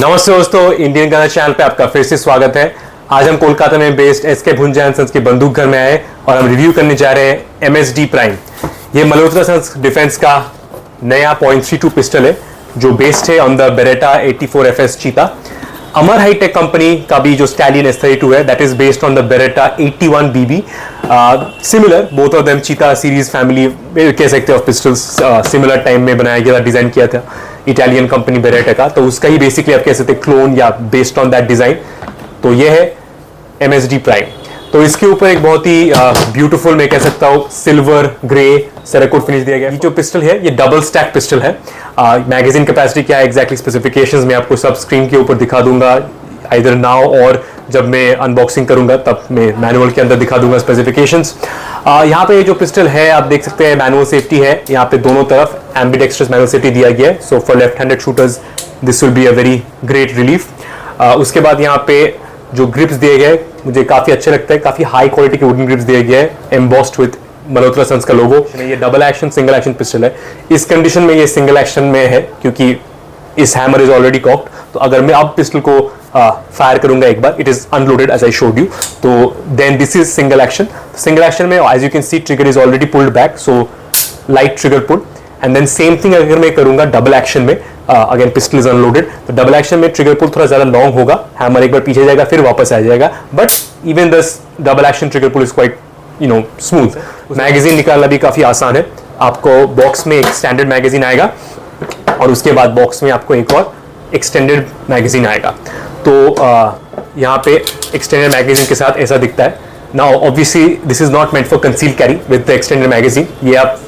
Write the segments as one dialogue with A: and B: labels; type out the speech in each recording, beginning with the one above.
A: नमस्ते दोस्तों, Indian gunner channel पे आपका फिर से स्वागत है। आज हम कोलकाता में बेस्ड एसके भुंजा एंड सन्स के बंदूक घर में आए और हम रिव्यू करने जा रहे हैं MSD प्राइम। ये मल्होत्रा सन्स डिफेंस का नया .32 पिस्टल है जो बेस्ड है ऑन द बेरेटा 84 FS चीता। अमर हाईटेक कंपनी का भी जो स्टैलियन S32 है that is based on the Beretta 81 BB। Similar both of them चीता सीरीज फैमिली कह सकते हो ऑफ पिस्टल्स। सिमिलर टाइम में बनाया गया था, डिजाइन किया था इटालियन कंपनी बेरेटा का, तो उसका ही बेसिकली आप कह सकते हैं क्लोन या बेस्ड ऑन दैट डिजाइन। तो ये है MSD प्राइम। तो इसके ऊपर एक बहुत ही ब्यूटीफुल मैं कह सकता हूँ सिल्वर ग्रे सेराकोट फिनिश दिया गया। ये जो पिस्टल है ये डबल स्टैक पिस्टल है। मैगजीन कैपेसिटी क्या है एग्जैक्टली स्पेसिफिकेशंस मैं आपको सब स्क्रीन के ऊपर दिखा दूंगा आइदर नाउ और जब मैं अनबॉक्सिंग करूंगा तब मैं मैनुअल के अंदर दिखा दूंगा स्पेसिफिकेशंस। यहाँ पे जो पिस्टल है आप देख सकते हैं मैनुअल सेफ्टी है, यहाँ पे दोनों तरफ एम्बिडेक्स्ट्रस मैनुअल सेफ्टी दिया गया है। So for left handed shooters this will be a very great relief. उसके बाद यहाँ पे जो ग्रिप्स दिए गए मुझे काफी अच्छे लगता है, काफी हाई क्वालिटी के वुडन ग्रिप्स दिए गए हैं एम्बॉस्ड विद मल्होत्रा सन्स का लोगो। ये double action single action pistol है। इस कंडीशन में ये सिंगल एक्शन में है क्योंकि इस हैमर इज ऑलरेडी कॉक्ड। तो अगर मैं अब पिस्टल को फायर करूंगा एक बार, it is unloaded as I showed you, तो then this is single action. Single action में as you can see trigger is already pulled back, so light trigger pull. And then same thing अगर मैं करूंगा double action में, again pistol is unloaded, तो double action में trigger pull थोड़ा ज्यादा long होगा, हैमर एक बार पीछे जाएगा फिर वापस आ जाएगा, but even this double action trigger pull is quite smooth. Magazine निकालना भी काफी आसान है। आपको बॉक्स में एक स्टैंडर्ड मैगजीन आएगा और उसके बाद बॉक्स में आपको एक और एक्सटेंडेड मैगजीन आएगा। तो यहाँ पे एक्सटेंडेड मैगजीन के साथ ऐसा दिखता है। Now obviously this is not meant for conceal carry with the extended magazine. ये आप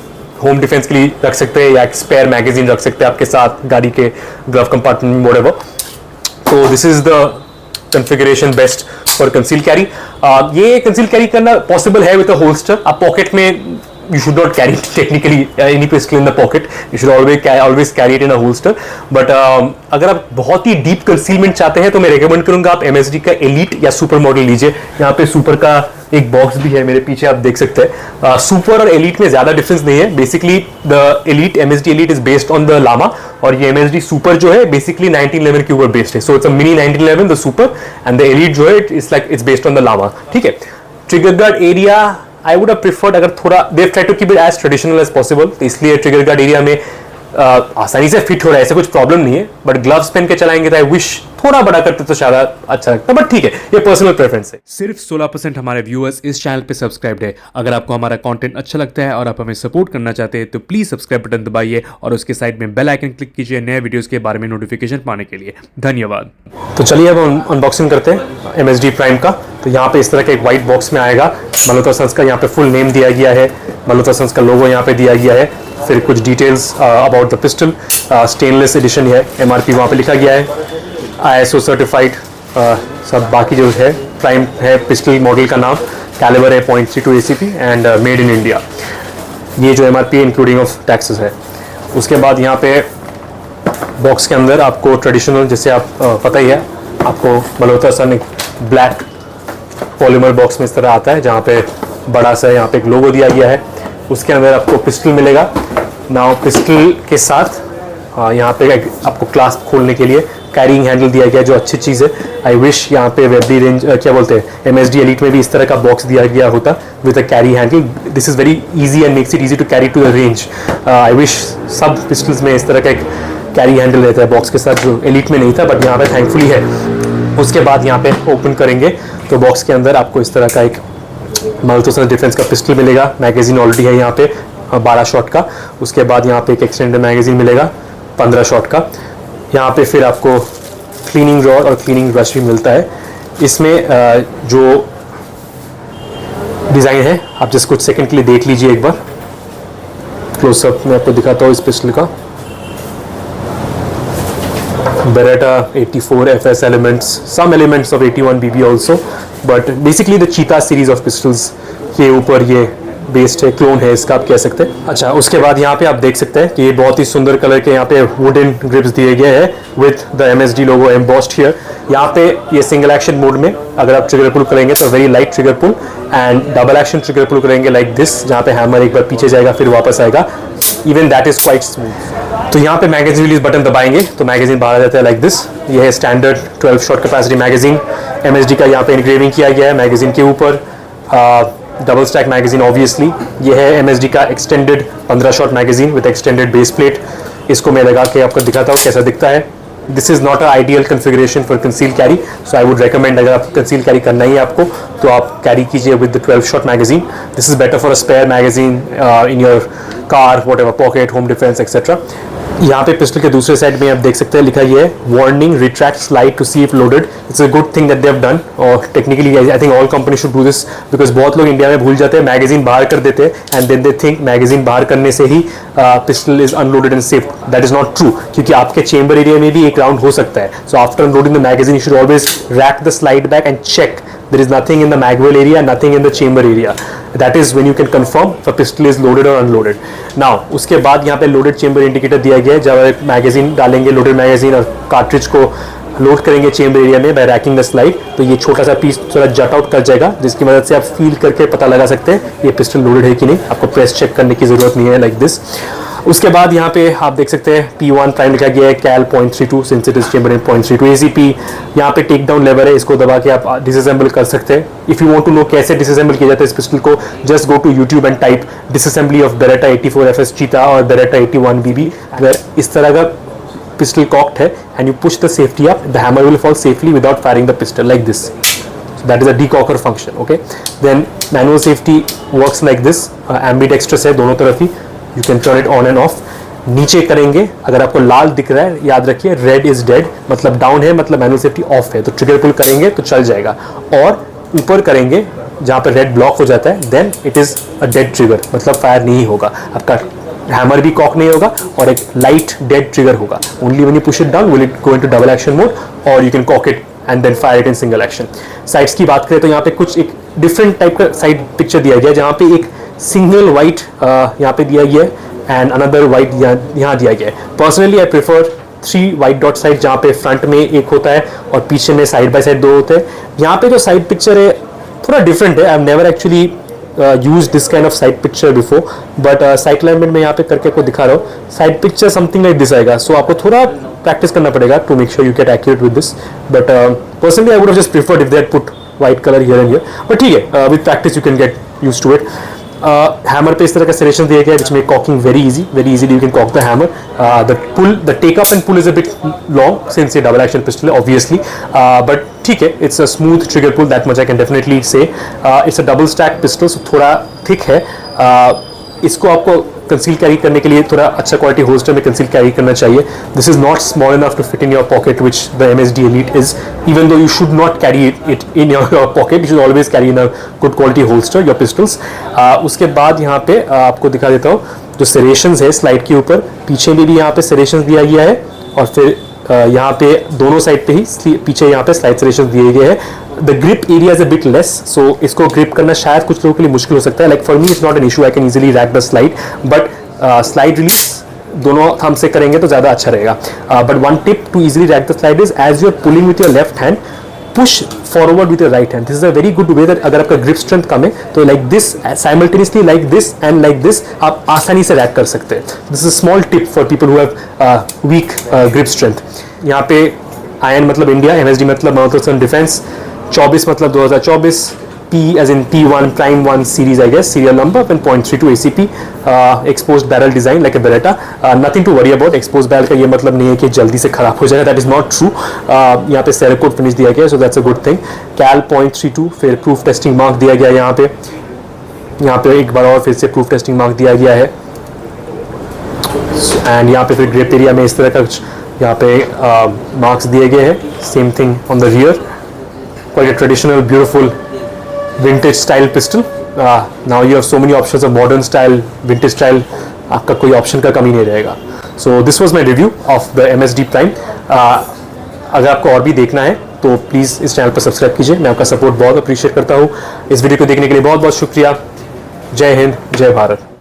A: होम डिफेंस के लिए रख सकते हैं या एक स्पेयर मैगजीन रख सकते हैं आपके साथ गाड़ी के ग्लव कंपार्टमेंट में, व्हाटएवर। तो this is the configuration best for conceal carry. ये कंसील कैरी करना पॉसिबल है विद अ होल्स्टर। आप पॉकेट में you should not carry technically any pistol in the pocket, you should always carry it in a holster, but अगर आप बहुत ही deep concealment चाहते हैं तो मैं recommend करूंगा आप MSD का Elite या Super मॉडल लीजिए। यहाँ पे Super का एक बॉक्स भी है मेरे पीछे, आप देख सकते हैं। Super और Elite में ज्यादा डिफरेंस नहीं है। Basically the Elite MSD Elite is based on the Llama और ये MSD Super जो है बेसिकली 1911 के ऊपर बेस्ड है। So it's a mini 1911 the Super and the Elite जो है it's based on the Llama. ठीक है। Trigger guard area I would have preferred अगर थोड़ा they've tried to keep it as traditional as possible, तो इसलिए trigger guard area में आसानी से फिट हो रहा है, ऐसा कुछ प्रॉब्लम नहीं है। बट ग्लव्स पहन के चलाएंगे तो आई विश थोड़ा बड़ा करते तो शायद अच्छा लगता, बट ठीक है, ये पर्सनल प्रेफरेंस है।
B: सिर्फ 16% हमारे व्यूअर्स इस चैनल पे सब्सक्राइब्ड है। अगर आपको हमारा कंटेंट अच्छा लगता है और आप हमें सपोर्ट करना चाहते हैं तो प्लीज सब्सक्राइब बटन दबाइए और उसके साइड में बेल आइकन क्लिक कीजिए नए वीडियोस के बारे में नोटिफिकेशन पाने के लिए। धन्यवाद।
A: तो चलिए अब हम अनबॉक्सिंग करते हैं MSD प्राइम का। तो यहाँ पे इस तरह का एक व्हाइट बॉक्स में आएगा। मल्होत्रा सन्स का यहाँ पे फुल नेम दिया गया है, मल्होत्रा सन्स का लोगो यहाँ पे दिया गया है, फिर कुछ details about the pistol. Stainless edition है, MRP वहाँ पे लिखा गया है, ISO सर्टिफाइड सब बाकी जो है। प्राइम है पिस्टल मॉडल का नाम, कैलिबर है .32 ACP and made in India. ये जो MRP इंक्लूडिंग ऑफ टैक्सेस है। उसके बाद यहाँ पे बॉक्स के अंदर आपको ट्रेडिशनल जैसे आप पता ही है आपको मल्होत्रा सन एक ब्लैक पॉलीमर बॉक्स में इस तरह आता है जहाँ पे बड़ा सा यहाँ पे एक लोगो दिया गया है। उसके अंदर आपको पिस्टल मिलेगा। नाउ पिस्टल के साथ यहाँ पे आपको क्लास्प खोलने के लिए कैरिंग हैंडल दिया गया जो अच्छी चीज़ है। आई विश यहाँ पे वेबली रेंज क्या बोलते हैं MSD Elite में भी इस तरह का बॉक्स दिया गया होता with a carry handle. This is very easy and makes it easy to carry to the range. I wish सब पिस्टल्स में इस तरह का एक कैरी हैंडल रहता है बॉक्स के साथ, जो Elite में नहीं था बट यहाँ पे थैंकफुली है। उसके बाद यहाँ पे ओपन करेंगे तो बॉक्स के अंदर आपको इस तरह का एक मल्होत्रा सन्स डिफेंस का पिस्टल मिलेगा। मैगजीन ऑलरेडी है यहाँ पे 12 शॉट का। उसके बाद यहाँ पे एक एक्सटेंडेड मैगजीन मिलेगा 15 शॉट का। यहाँ पे फिर आपको क्लीनिंग रॉड और क्लीनिंग ब्रश भी मिलता है। इसमें जो डिज़ाइन है आप जस्ट कुछ सेकंड के लिए देख लीजिए एक बार। क्लोजअप में आपको दिखाता हूँ इस पिस्टल का। Beretta 84 FS elements, some elements of 81 BB also, but basically the Cheetah series of pistols के ऊपर ये बेस्ड है, क्लोन है इसका आप कह सकते हैं। अच्छा, उसके बाद यहाँ पे आप देख सकते हैं कि ये बहुत ही सुंदर कलर के यहाँ पे वुडन ग्रिप्स दिए गए हैं with the MSD logo embossed here. यहाँ पे ये सिंगल एक्शन मोड में अगर आप ट्रिगर पुल करेंगे तो very light trigger pull, and double action trigger pull करेंगे लाइक दिस जहाँ पे हैमर एक बार पीछे जाएगा फिर वापस आएगा। Even that is quite smooth. तो यहाँ पे मैगजीन रिलीज बटन दबाएंगे तो मैगजीन बाहर आ जाता है लाइक दिस। ये है standard 12 shot capacity magazine. MSD का यहाँ पे इनग्रेविंग किया गया है मैगजीन के ऊपर। Double stack magazine obviously. ये है MSD का extended 15 shot magazine with extended base plate. इसको मैं लगा के आपको दिखाता हूँ कैसा दिखता है। This is not a ideal configuration for conceal carry, so I would recommend अगर आप कंसील कैरी करना ही है आपको तो आप कैरी कीजिए with the 12 shot magazine. This is better for a spare magazine in your car, whatever, pocket, home defence etcetera. यहाँ पे पिस्टल के दूसरे साइड में आप देख सकते हैं लिखा ये है warning retract slide to see if loaded. It's a good thing that they have done और technically I think all company should do this because बहुत लोग इंडिया में भूल जाते हैं, मैगजीन बाहर कर देते हैं and then they think magazine बाहर करने से ही pistol is unloaded and safe. That is not true क्योंकि आपके चेंबर एरिया में भी एक राउंड हो सकता है। So after unloading the magazine you should always rack the slide back and check there is nothing in the magwell area, nothing in the chamber area. That is when you can confirm if a pistol is loaded or unloaded. Now उसके बाद यहाँ पे loaded chamber indicator दिया गया है। जब आप magazine डालेंगे loaded मैगजीन और कार्ट्रिज को लोड करेंगे चेंबर एरिया में बाय रैकिंग द स्लाइड तो ये छोटा सा पीस थोड़ा जट आउट कर जाएगा जिसकी मदद से आप फील करके पता लगा सकते हैं ये पिस्टल लोडेड है कि नहीं। आपको प्रेस चेक करने की जरूरत नहीं है लाइक दिस। उसके बाद यहाँ पे आप देख सकते हैं P1 प्राइम लिखा गया है कैल 0.32 since it is chamber in 0.32 ACP। यहाँ पे टेक डाउन लेवर है, इसको दबा के आप डिसअसेंबल कर सकते हैं। If you want to know कैसे डिसअसेंबल किया जाता है इस पिस्टल को just go to YouTube and type disassembly of Beretta 84 FS चीता और बेरेटा 81 BB। अगर इस तरह का पिस्टल कॉक्ड है and you push the safety up the hammer will fall safely without firing the pistol like this. That is a decocker function. Okay, then manual safety works like this. Ambidextrous है दोनों तरफ ही, you can turn it on and off. नीचे करेंगे अगर आपको लाल दिख रहा है याद रखिए रेड इज डेड मतलब डाउन है मतलब मैनुअल सेफ्टी ऑफ है तो ट्रिगर पुल करेंगे तो चल जाएगा। और ऊपर करेंगे जहाँ पर रेड ब्लॉक हो जाता है then it is a dead trigger मतलब फायर नहीं होगा, आपका हैमर भी कॉक नहीं होगा और एक लाइट डेड ट्रिगर होगा। Only when you push it down will it go into double action mode और you can cock it and then fire it in single action. Sides की बात करें तो यहाँ पे कुछ एक डिफरेंट टाइप का साइड पिक्चर दिया गया है जहाँ पे एक सिंगल वाइट यहाँ पे दिया गया है एंड अनदर वाइट यहाँ दिया गया है। Personally I prefer 3 white dot side जहाँ पे फ्रंट में एक होता है और पीछे में साइड बाय साइड 2 होते हैं। यहाँ पे जो साइड पिक्चर है थोड़ा डिफरेंट है। I have never actually use this kind of sight picture before but sight alignment में यहाँ पे करके आपको दिखा रहा हूँ sight picture something like this आएगा। सो आपको थोड़ा प्रैक्टिस करना पड़ेगा to make sure you get accurate with this but personally I would have just preferred if they had put white colour here and here but ठीक है with practice you can get used to it. Hammer पे इस तरह का सेरेशन दिया गया है which make cocking very easily you can cock the hammer. The take up and pull is a bit long since a double action pistol obviously but ठीक है it's a smooth trigger pull that much I can definitely say. It's a double stack pistol so थोड़ा thick है। इसको आपको conceal carry करने के लिए थोड़ा अच्छा क्वालिटी होल्स्टर में कंसील कैरी करना चाहिए। This is not small enough to fit in your pocket which the MSD Elite is even though you should not carry it in your pocket you should always carry in a good quality holster your pistols. उसके बाद यहाँ पे आपको दिखा देता हूँ जो serrations है स्लाइड के ऊपर पीछे में भी यहाँ पे सेरेशंस दिया गया है और फिर यहाँ पे दोनों साइड पे ही पीछे यहाँ पे स्लाइड सेरेशंस दिए गए हैं। The grip area is a bit less so इसको ग्रिप करना शायद कुछ लोगों के लिए मुश्किल हो सकता है like for me it's not an issue I can easily rack the slide but slide release दोनों थंब से करेंगे तो ज़्यादा अच्छा रहेगा। But one tip to easily rack the slide is as you are pulling with your left hand push forward with your right hand. This is a very good way that अगर आपका grip strength कम है तो like this simultaneously like this and like this आप आसानी से rack कर सकते हैं। This is a small tip for people who have week grip strength. यहाँ पे आयन मतलब इंडिया, MSD मतलब मदरसन डिफेंस, 24 मतलब 2024, P as in P1 Prime 1 series I guess serial number and 0.32 ACP, exposed barrel design like a Beretta, nothing to worry about। exposed barrel का ये मतलब नहीं है कि जल्दी से खराब हो जाएगा, that is not true। यहाँ पे Cerakote finish दिया गया है so that's a good thing। Cal 0.32 फिर proof testing mark दिया गया है यहाँ पे एक बार और फिर से proof testing mark दिया गया है एंड यहाँ पे फिर ग्रिप एरिया में इस तरह का कुछ यहाँ पे मार्क्स दिए गए हैं। Same thing on the rear, quite a traditional beautiful vintage style pistol। now you have so many options of modern style, vintage style, आपका कोई ऑप्शन का कमी नहीं रहेगा। so this was my review of the MSD Prime। अगर आपको और भी देखना है तो प्लीज़ इस चैनल पर सब्सक्राइब कीजिए, मैं आपका सपोर्ट बहुत अप्रिशिएट करता हूँ। इस वीडियो को देखने के लिए बहुत बहुत शुक्रिया। जय हिंद, जय भारत।